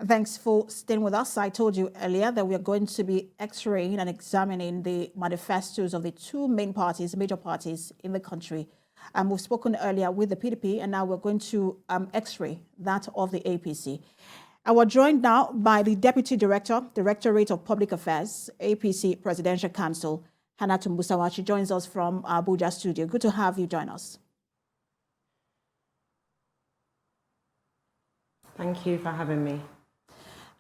Thanks for staying with us. I told you earlier that we are going to be x-raying and examining the manifestos of the two main parties, major parties in the country. We've spoken earlier with the PDP, and now we're going to x-ray that of the APC. And we're joined now by the Deputy Director, Directorate of Public Affairs, APC Presidential Council, Hannatu Musawa. She joins us from Abuja studio. Good to have you join us. Thank you for having me.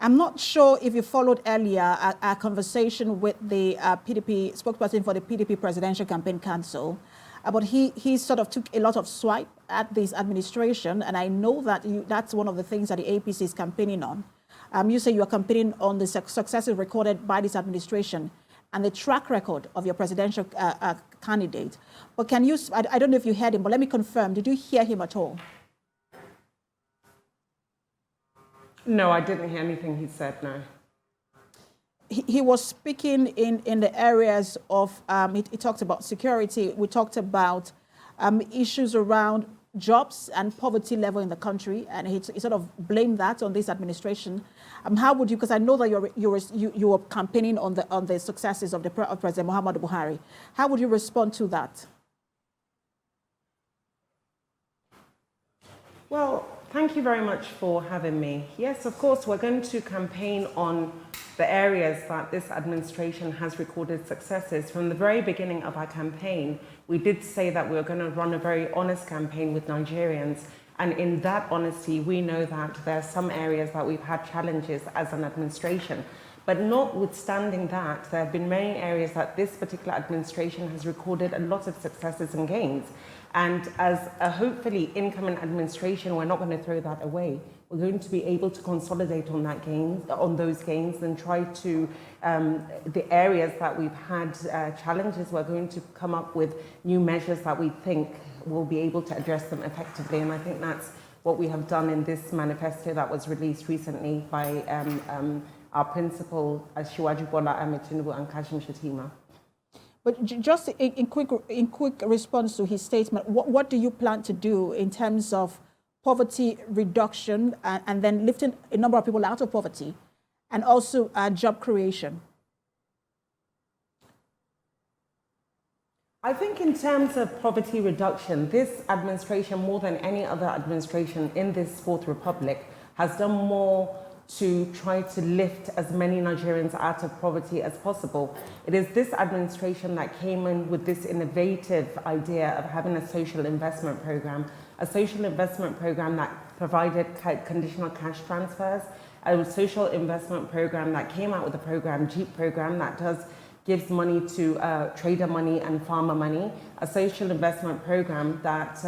I'm not sure if you followed earlier our conversation with the PDP spokesperson for the PDP Presidential Campaign Council, but he sort of took a lot of swipe at this administration, and I know that that's one of the things that the APC is campaigning on. You say you are campaigning on the successes recorded by this administration and the track record of your presidential candidate. But can you, I don't know if you heard him, but let me confirm, did you hear him at all? No, I didn't hear anything he said, no. He was speaking in the areas of, he talked about security, we talked about issues around jobs and poverty level in the country, and he sort of blamed that on this administration. How would you, because I know that you were campaigning on the successes of President Muhammadu Buhari. How would you respond to that? Well, thank you very much for having me. Yes, of course, we're going to campaign on the areas that this administration has recorded successes. From the very beginning of our campaign, we did say that we were going to run a very honest campaign with Nigerians. And in that honesty, we know that there are some areas that we've had challenges as an administration. But notwithstanding that, there have been many areas that this particular administration has recorded a lot of successes and gains. And as a hopefully incoming administration, we're not going to throw that away. We're going to be able to consolidate on those gains, and try to, the areas that we've had challenges, we're going to come up with new measures that we think will be able to address them effectively. And I think that's what we have done in this manifesto that was released recently by our principal, Asiwaju Bola Ahmed Tinubu and Kashim Shettima. But just in quick response to his statement, what do you plan to do in terms of poverty reduction and then lifting a number of people out of poverty, and also job creation? I think in terms of poverty reduction, this administration, more than any other administration in this Fourth Republic, has done more to try to lift as many Nigerians out of poverty as possible. It is this administration that came in with this innovative idea of having a social investment program that provided conditional cash transfers, a social investment program that came out with a program, JEEP program, that gives money to trader money and farmer money, a social investment program that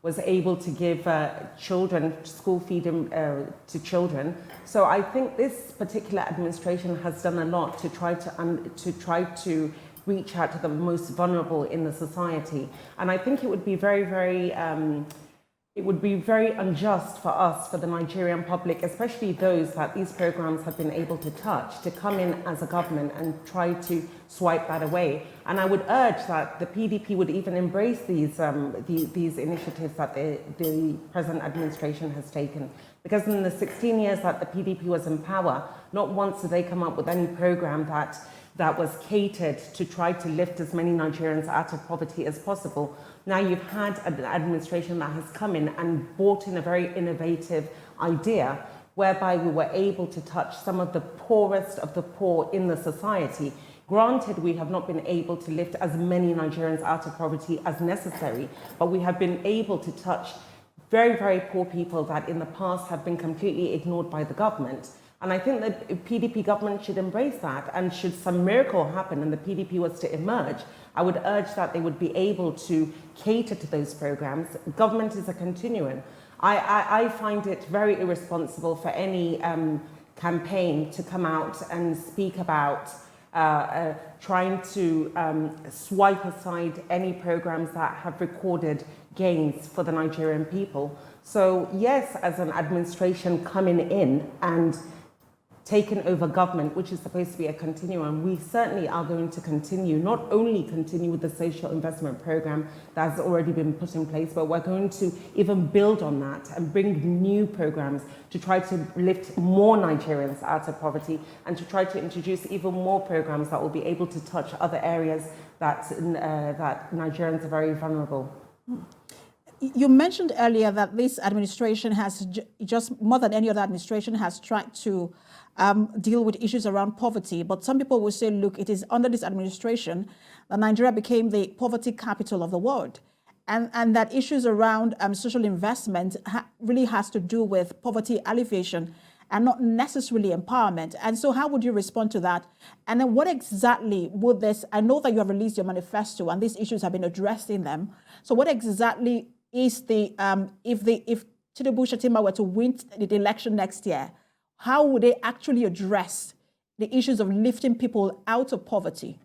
was able to give children school feeding to children. So I think this particular administration has done a lot to try to reach out to the most vulnerable in the society. And I think it would be very unjust for us, for the Nigerian public, especially those that these programs have been able to touch, to come in as a government and try to swipe that away. And I would urge that the PDP would even embrace these initiatives that the present administration has taken. Because in the 16 years that the PDP was in power, not once did they come up with any program that was catered to try to lift as many Nigerians out of poverty as possible. Now you've had an administration that has come in and brought in a very innovative idea whereby we were able to touch some of the poorest of the poor in the society. Granted, we have not been able to lift as many Nigerians out of poverty as necessary, but we have been able to touch very poor people that in the past have been completely ignored by the government. And I think that the PDP government should embrace that, and should some miracle happen and the PDP was to emerge, I would urge that they would be able to cater to those programs. Government is a continuum. I find it very irresponsible for any campaign to come out and speak about trying to swipe aside any programs that have recorded gains for the Nigerian people. So yes, as an administration coming in and taken over government, which is supposed to be a continuum, we certainly are going to continue, not only continue with the social investment program that has already been put in place, but we're going to even build on that and bring new programs to try to lift more Nigerians out of poverty and to try to introduce even more programs that will be able to touch other areas that Nigerians are very vulnerable. You mentioned earlier that this administration has just more than any other administration has tried to deal with issues around poverty. But some people will say, look, it is under this administration that Nigeria became the poverty capital of the world. And that issues around social investment really has to do with poverty alleviation and not necessarily empowerment. And so how would you respond to that? And then what exactly would this, I know that you have released your manifesto and these issues have been addressed in them. So what exactly is the, if Tinubu Shettima were to win the election next year, how would they actually address the issues of lifting people out of poverty?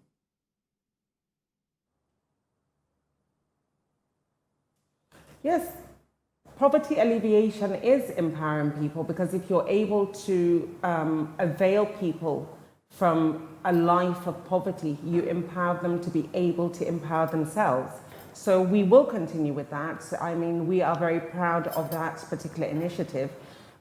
Yes, poverty alleviation is empowering people, because if you're able to avail people from a life of poverty, you empower them to be able to empower themselves. So we will continue with that. I mean, we are very proud of that particular initiative.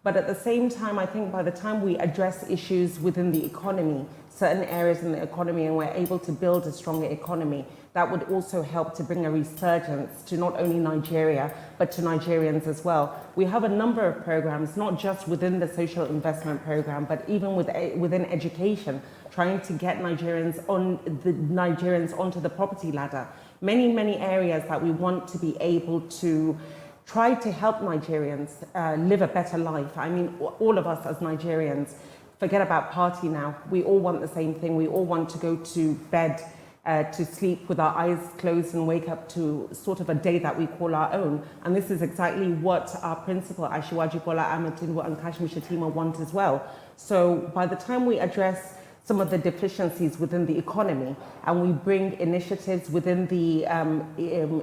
But at the same time, I think by the time we address issues within the economy, certain areas in the economy, and we're able to build a stronger economy, that would also help to bring a resurgence to not only Nigeria, but to Nigerians as well. We have a number of programs, not just within the social investment program, but even within education, trying to get Nigerians onto the property ladder. Many, many areas that we want to be able to try to help Nigerians live a better life. I mean, all of us as Nigerians, forget about party now. We all want the same thing. We all want to go to bed, to sleep with our eyes closed and wake up to sort of a day that we call our own. And this is exactly what our principal, Asiwaju Bola Ahmed Tinubu and Kashmir Shettima, want as well. So by the time we address some of the deficiencies within the economy, and we bring initiatives within the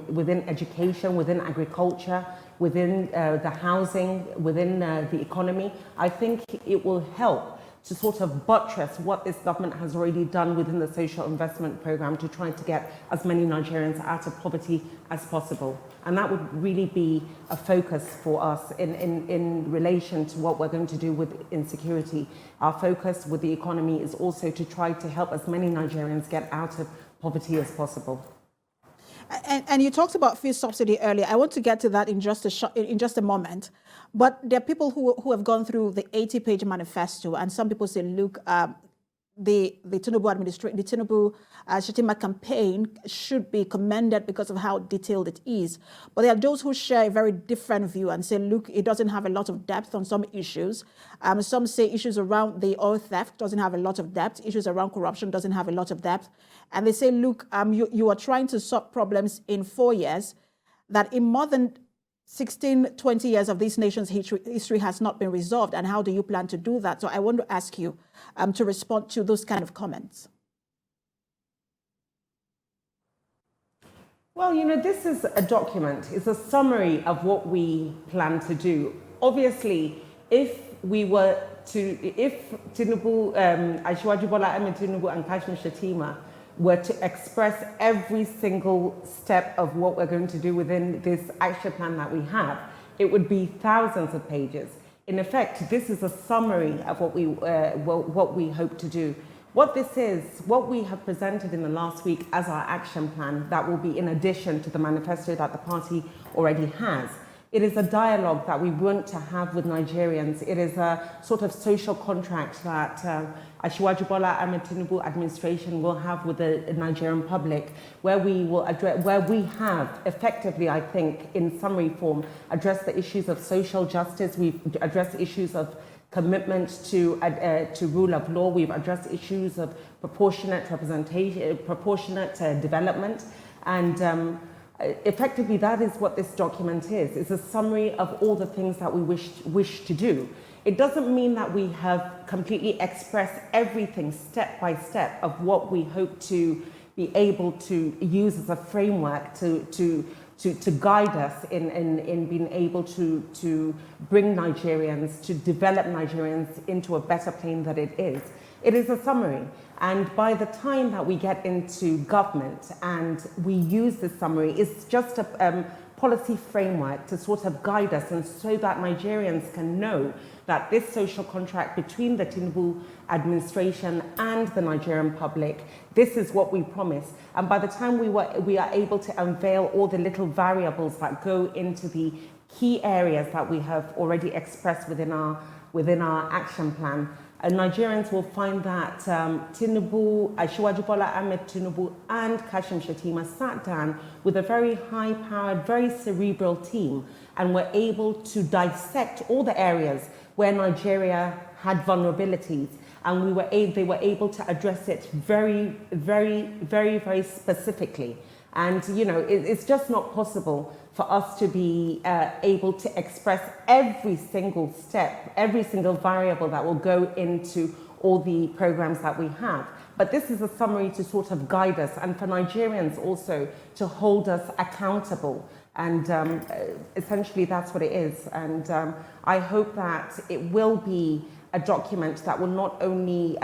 within education, within agriculture, within the housing, within the economy, I think it will help to sort of buttress what this government has already done within the social investment program to try to get as many Nigerians out of poverty as possible. And that would really be a focus for us in relation to what we're going to do with insecurity. Our focus with the economy is also to try to help as many Nigerians get out of poverty as possible. And you talked about food subsidy earlier. I want to get to that in just a moment. But there are people who have gone through the 80-page manifesto, and some people say, look, the Tinubu Shettima campaign should be commended because of how detailed it is. But there are those who share a very different view and say, look, it doesn't have a lot of depth on some issues. Some say issues around the oil theft doesn't have a lot of depth. Issues around corruption doesn't have a lot of depth. And they say, look, you are trying to solve problems in 4 years that in more than 16, 20 years of this nation's history has not been resolved. And how do you plan to do that? So I want to ask you to respond to those kind of comments. Well, you know, this is a document. It's a summary of what we plan to do. Obviously, if Tinubu, Asiwaju Bola Ahmed Tinubu and Kashmir Shettima were to express every single step of what we're going to do within this action plan that we have, it would be thousands of pages. In effect, this is a summary of what we hope to do. What this is, what we have presented in the last week as our action plan, that will be in addition to the manifesto that the party already has. It is a dialogue that we want to have with Nigerians. It is a sort of social contract that Asiwaju Bola Ahmed Tinubu administration will have with the Nigerian public, where we will address, where we have effectively, I think, in summary form, addressed the issues of social justice. We've addressed issues of commitment to rule of law. We've addressed issues of proportionate representation, proportionate development, and effectively, that is what this document is. It's a summary of all the things that we wish to do. It doesn't mean that we have completely expressed everything step by step of what we hope to be able to use as a framework to to guide us in being able to bring Nigerians, to develop Nigerians into a better plane that it is. It is a summary. And by the time that we get into government and we use this summary, it's just a policy framework to sort of guide us, and so that Nigerians can know that this social contract between the Tinubu administration and the Nigerian public, this is what we promise. And by the time we are able to unveil all the little variables that go into the key areas that we have already expressed within our action plan, Nigerians will find that Tinubu, Asiwaju Bola Ahmed Tinubu and Kashim Shettima sat down with a very high-powered, very cerebral team, and were able to dissect all the areas where Nigeria had vulnerabilities, and they were able to address it very, very, very, very specifically. And you know, it's just not possible for us to be able to express every single step, every single variable that will go into all the programs that we have. But this is a summary to sort of guide us, and for Nigerians also to hold us accountable. And essentially that's what it is. And I hope that it will be a document that will not only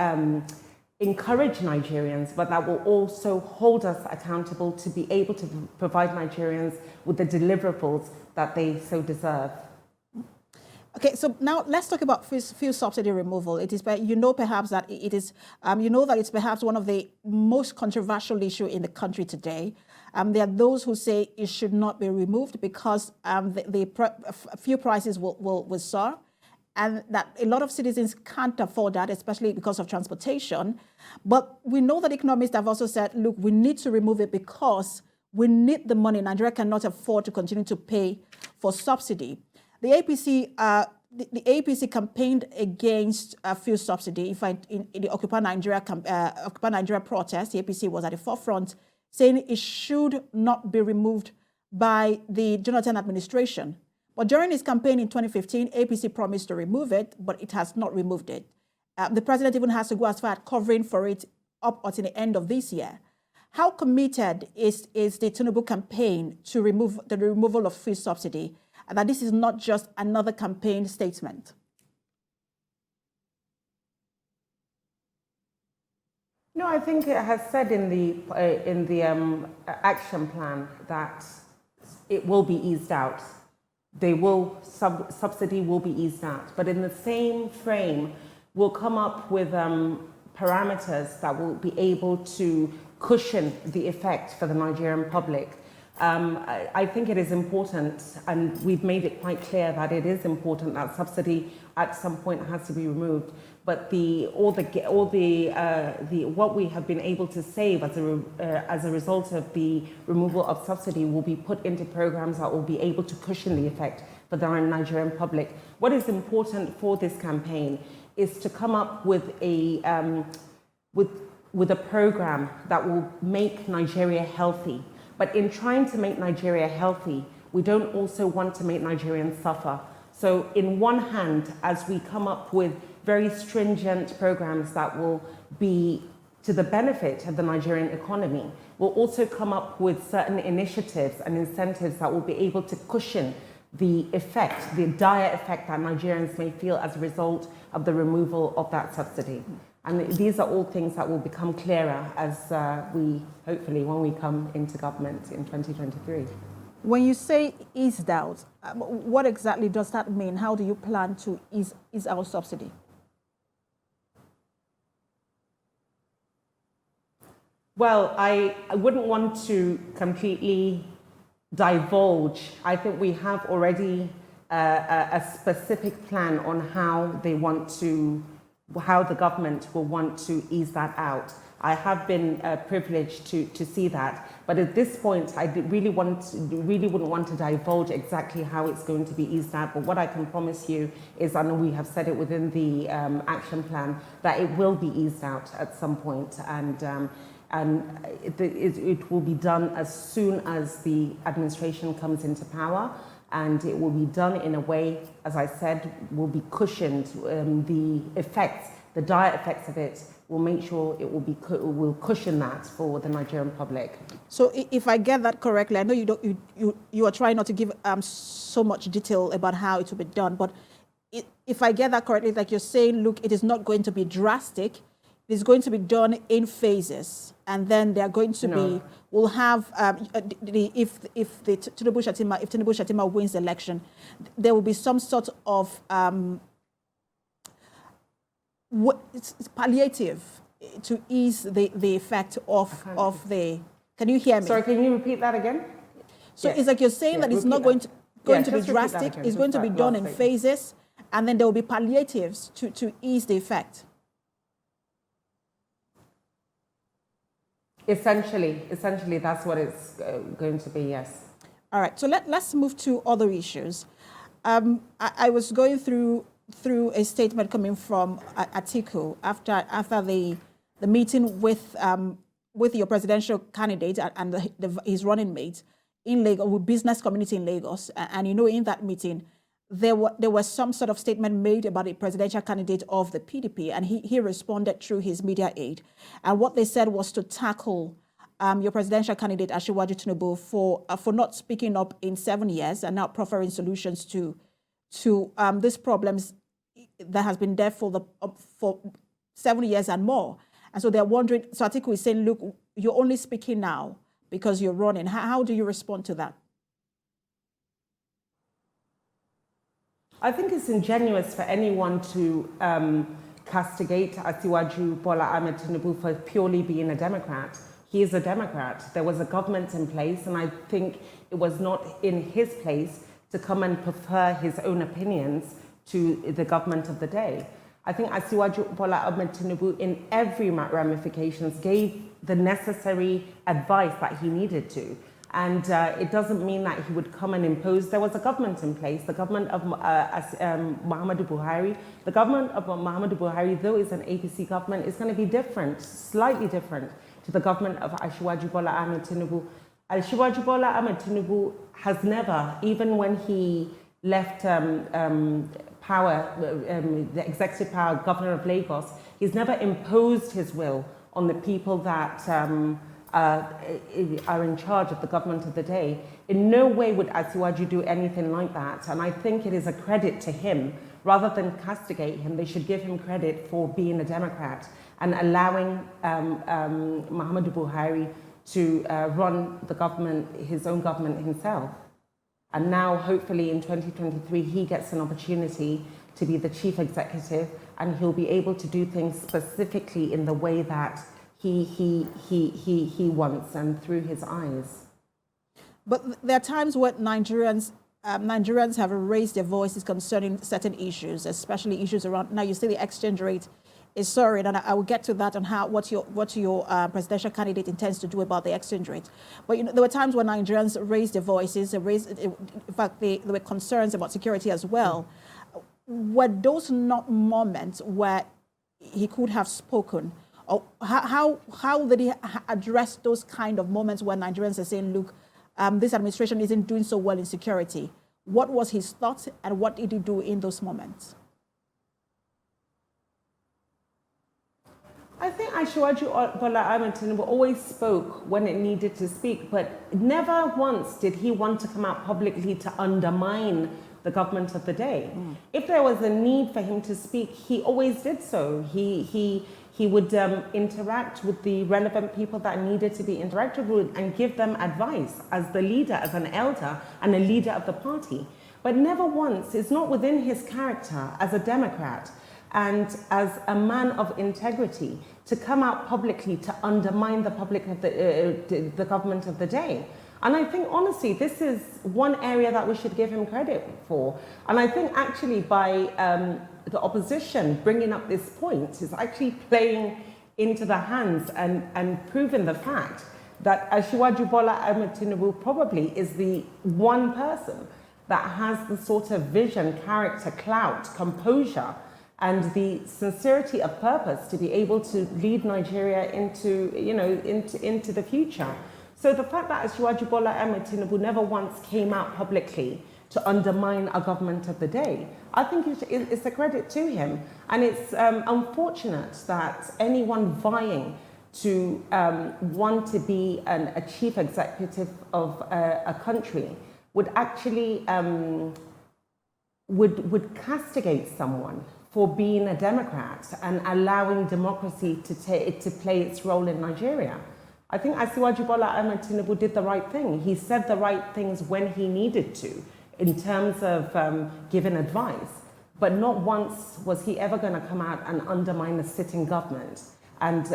encourage Nigerians, but that will also hold us accountable to be able to provide Nigerians with the deliverables that they so deserve. Okay, so now let's talk about fuel subsidy removal. It is, you know, perhaps that it is, that it's perhaps one of the most controversial issues in the country today. There are those who say it should not be removed because fuel prices will soar, and that a lot of citizens can't afford that, especially because of transportation. But we know that economists have also said, look, we need to remove it because we need the money. Nigeria cannot afford to continue to pay for subsidy. The APC campaigned against fuel subsidy. In the Occupy Nigeria protest, the APC was at the forefront, saying it should not be removed by the Jonathan administration. But during his campaign in 2015, APC promised to remove it, but it has not removed it. The president even has to go as far as covering for it up until the end of this year. How committed is the Tinubu campaign to remove the removal of fuel subsidy, and that this is not just another campaign statement? No, I think it has said in the action plan that it will be eased out. Subsidy will be eased out, but in the same frame, we'll come up with parameters that will be able to cushion the effect for the Nigerian public. I think it is important, and we've made it quite clear that it is important that subsidy at some point has to be removed. But what we have been able to save as a result of the removal of subsidy will be put into programs that will be able to cushion the effect for the Nigerian public. What is important for this campaign is to come up with a program that will make Nigeria healthy. But in trying to make Nigeria healthy, we don't also want to make Nigerians suffer. So in one hand, as we come up with very stringent programs that will be to the benefit of the Nigerian economy, we'll also come up with certain initiatives and incentives that will be able to cushion the effect, the dire effect that Nigerians may feel as a result of the removal of that subsidy. And these are all things that will become clearer as hopefully, when we come into government in 2023. When you say eased out, what exactly does that mean? How do you plan to ease our subsidy? Well, I wouldn't want to completely divulge. I think we have already a specific plan on how the government will want to ease that out. I have been privileged to see that, but at this point, I really wouldn't want to divulge exactly how it's going to be eased out. But what I can promise you is, I know we have said it within the action plan, that it will be eased out at some point, and it will be done as soon as the administration comes into power. And it will be done in a way, as I said, will be cushioned the effects the dire effects of it will make sure it will cushion that for the Nigerian public. So if I get that correctly, I know you are trying not to give so much detail about how it will be done, but if I get that correctly, like you're saying, look, it is not going to be drastic. It is going to be done in phases, and then they are going to be. We'll have if Tinubu Shatima wins the election, there will be some sort of it's palliative to ease the effect of the. Can you hear me? Sorry, can you repeat that again? So yes. It's like you're saying that it's not going to be drastic. It's going to be done in phases, and then there will be palliatives to ease the effect. Essentially, that's what it's going to be. Yes. All right. So let's move to other issues. I was going through a statement coming from Atiku after the meeting with your presidential candidate and his running mate in Lagos, with business community in Lagos, and in that meeting there was some sort of statement made about a presidential candidate of the PDP, and he responded through his media aide, and what they said was to tackle your presidential candidate Asiwaju Tinubu for not speaking up in 7 years and not proffering solutions to these problems that has been there for 7 years and more. And so they're wondering, so Atiku is saying, look, you're only speaking now because you're running. How do you respond to that? I think it's ingenuous for anyone to castigate Asiwaju Bola Ahmed Tinubu for purely being a Democrat. He is a Democrat. There was a government in place, and I think it was not in his place to come and prefer his own opinions to the government of the day. I think Asiwaju Bola Ahmed Tinubu, in every ramifications, gave the necessary advice that he needed to. And it doesn't mean that he would come and impose. There was a government in place, the government of Muhammadu Buhari. The government of Muhammadu Buhari, though it's an APC government, is going to be different, slightly different to the government of Asiwaju Bola Ahmed Tinubu. Asiwaju Bola Ahmed Tinubu has never, even when he left power, the executive power, governor of Lagos, he's never imposed his will on the people that are in charge of the government of the day. In no way would Asiwaju do anything like that. And I think it is a credit to him. Rather than castigate him, they should give him credit for being a Democrat and allowing Muhammadu Buhari to run the government, his own government himself. And now, hopefully, in 2023, he gets an opportunity to be the chief executive, and he'll be able to do things specifically in the way that he wants and through his eyes. But there are times when Nigerians have raised their voices concerning certain issues, especially issues around. Now, you say the exchange rate is soaring, and I will get to that and what your presidential candidate intends to do about the exchange rate. But there were times when Nigerians raised their voices. In fact, there were concerns about security as well. Were those not moments where he could have spoken? Or how did he address those kind of moments when Nigerians are saying, look, this administration isn't doing so well in security? What was his thought, and what did he do in those moments? I think Asiwaju Bola Ahmed Tinubu always spoke when it needed to speak, but never once did he want to come out publicly to undermine the government of the day. If there was a need for him to speak, he always did so. He would interact with the relevant people that needed to be interacted with and give them advice as the leader, as an elder and a leader of the party. But never once, it's not within his character as a Democrat and as a man of integrity to come out publicly to undermine the public of the government of the day. And I think, honestly, this is one area that we should give him credit for. And I think actually by the opposition bringing up this point is actually playing into the hands and proving the fact that Asiwaju Bola Ahmed Tinubu probably is the one person that has the sort of vision, character, clout, composure, and the sincerity of purpose to be able to lead Nigeria into the future. So the fact that Asiwaju Bola Ahmed Tinubu never once came out publicly to undermine a government of the day. I think it's a credit to him. And it's unfortunate that anyone vying to want to be a chief executive of a country would actually would castigate someone for being a Democrat and allowing democracy to play its role in Nigeria. I think Asiwaju Bola Ahmed Tinubu did the right thing. He said the right things when he needed to in terms of giving advice, but not once was he ever going to come out and undermine the sitting government and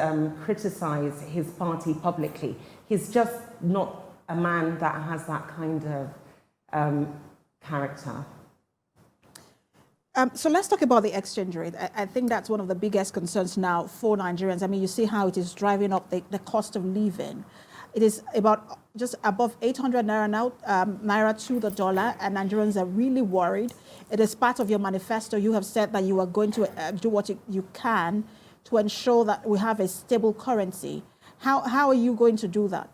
criticize his party publicly. He's just not a man that has that kind of character. So let's talk about the exchange rate. I think that's one of the biggest concerns now for Nigerians. I mean, you see how it is driving up the cost of living. It is about just above 800 naira now, naira to the dollar, and Nigerians are really worried. It is part of your manifesto. You have said that you are going to do what you can to ensure that we have a stable currency. How are you going to do that?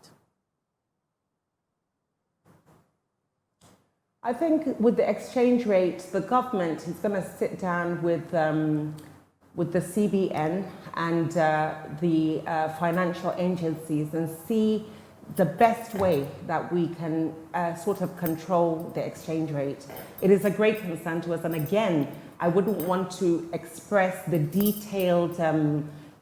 I think with the exchange rate, the government is going to sit down with the CBN and the financial agencies and see the best way that we can sort of control the exchange rate. It is a great concern to us, and again, I wouldn't want to express the detailed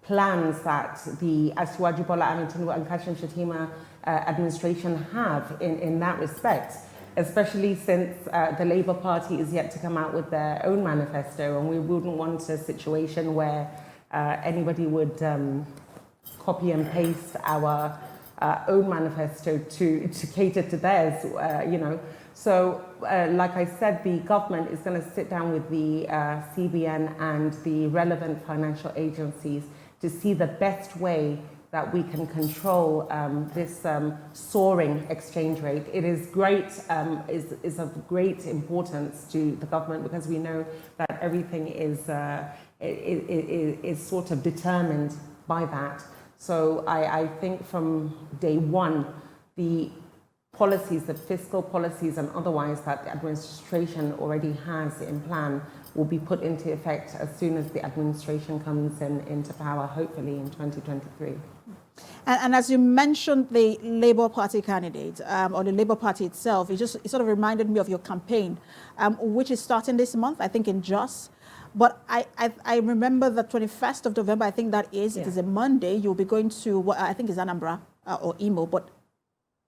plans that the Asiwaju Bola Ahmed Tinubu and Kashim Shettima administration have in that respect, especially since the Labour Party is yet to come out with their own manifesto, and we wouldn't want a situation where anybody would copy and paste our own manifesto to cater to theirs, you know. So, like I said, the government is going to sit down with the CBN and the relevant financial agencies to see the best way that we can control this soaring exchange rate. It is great, is of great importance to the government because we know that everything is sort of determined by that. So I think from day one, the policies, the fiscal policies and otherwise that the administration already has in plan will be put into effect as soon as the administration comes into power, hopefully in 2023. And as you mentioned, the Labour Party candidate, or the Labour Party itself, it sort of reminded me of your campaign, which is starting this month, I think in Jos. But I remember the 21st of November, I think that is, it is a Monday, you'll be going to, what I think is Anambra or Imo, but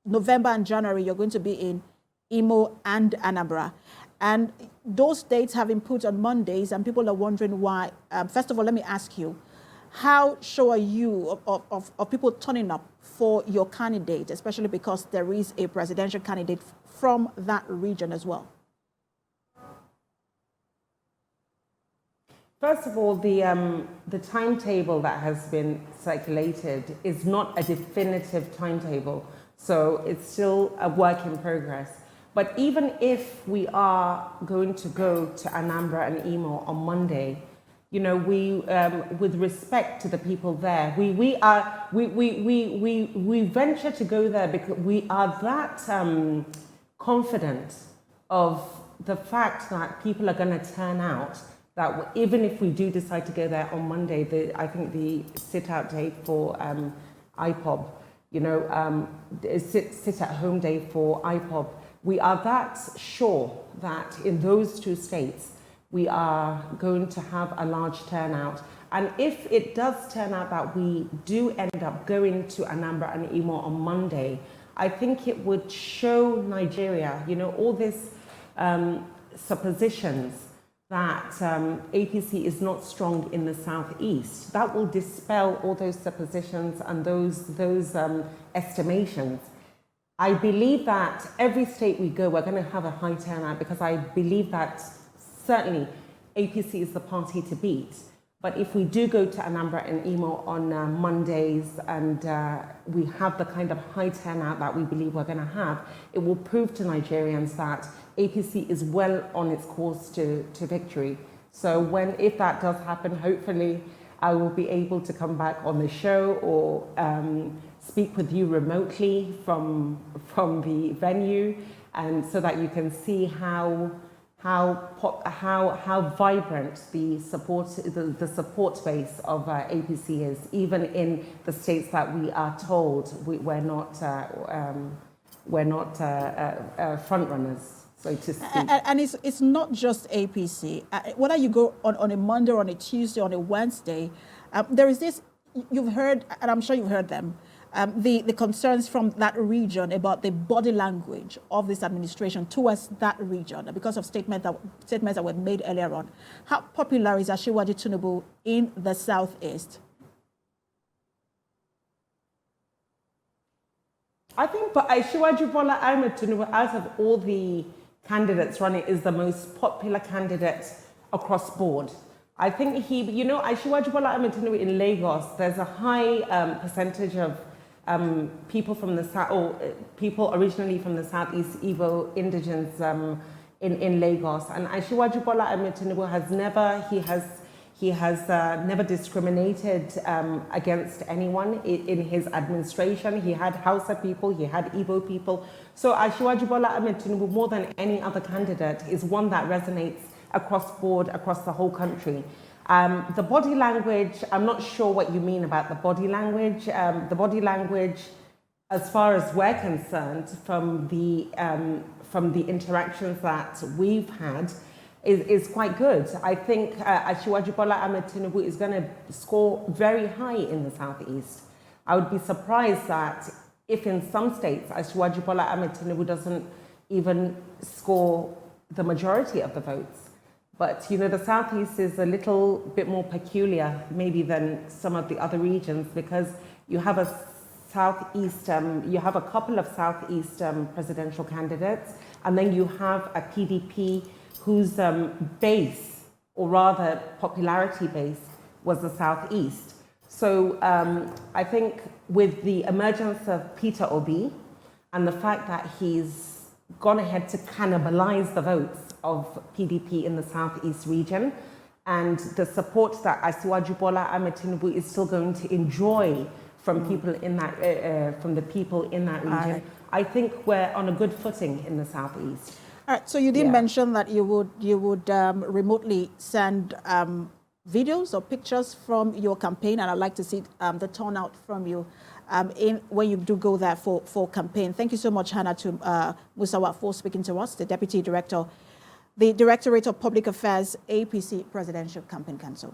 November and January, you're going to be in Imo and Anambra. And those dates have been put on Mondays, and people are wondering why. First of all, let me ask you, how sure are you of people turning up for your candidate, especially because there is a presidential candidate from that region as well? First of all, the timetable that has been circulated is not a definitive timetable, so it's still a work in progress. But even if we are going to go to Anambra and Imo on Monday, you know, we, with respect to the people there, we venture to go there because we are that confident of the fact that people are going to turn out, that even if we do decide to go there on Monday, I think the sit-out date for IPOB, you know, sit-at-home day for IPOB, we are that sure that in those two states, we are going to have a large turnout. And if it does turn out that we do end up going to Anambra and Imo on Monday, I think it would show Nigeria, you know, all these suppositions that APC is not strong in the southeast. That will dispel all those suppositions and those estimations. I believe that every state we go, we're going to have a high turnout because I believe that certainly APC is the party to beat. But if we do go to Anambra and Imo on Mondays and we have the kind of high turnout that we believe we're going to have, it will prove to Nigerians that APC is well on its course to victory. So if that does happen, hopefully I will be able to come back on the show or speak with you remotely from the venue and so that you can see how vibrant the support base of APC is, even in the states that we are told we're not front runners, so to speak. And it's not just APC. Whether you go on a Monday, or on a Tuesday, or on a Wednesday, there is this, you've heard, and I'm sure you've heard them, the concerns from that region about the body language of this administration towards that region because of statements that were made earlier on. How popular is Asiwaju Tinubu in the Southeast? I think Asiwaju Bola Ahmed Tinubu, out of all the candidates running, is the most popular candidate across board. I think Asiwaju Bola Ahmed Tinubu in Lagos, there's a high percentage of people from the south, or people originally from the Southeast Igbo indigents in Lagos, and Asiwaju Bola Ahmed Tinubu has never discriminated against anyone in his administration. He had Hausa people, he had Igbo people. So Asiwaju Bola Ahmed Tinubu, more than any other candidate, is one that resonates across board, across the whole country. The body language, I'm not sure what you mean about the body language. The body language, as far as we're concerned, from the interactions that we've had, is quite good. I think Asiwaju Bola Ahmed Tinubu is going to score very high in the Southeast. I would be surprised that if in some states Asiwaju Bola Ahmed Tinubu doesn't even score the majority of the votes. But the Southeast is a little bit more peculiar maybe than some of the other regions, because you have a Southeast, you have a couple of Southeast presidential candidates, and then you have a PDP whose base, or rather popularity base, was the Southeast. So I think with the emergence of Peter Obi and the fact that he's gone ahead to cannibalize the votes of PDP in the Southeast region, and the support that Asiwaju Bola Ahmed Tinubu is still going to enjoy from people in that, from the people in that region, right. I think we're on a good footing in the Southeast. All right. So you did mention that you would remotely send videos or pictures from your campaign, and I'd like to see the turnout from you when you do go there for campaign. Thank you so much, Hannatu Musawa, for speaking to us, the Deputy Director, the Directorate of Public Affairs, APC Presidential Campaign Council.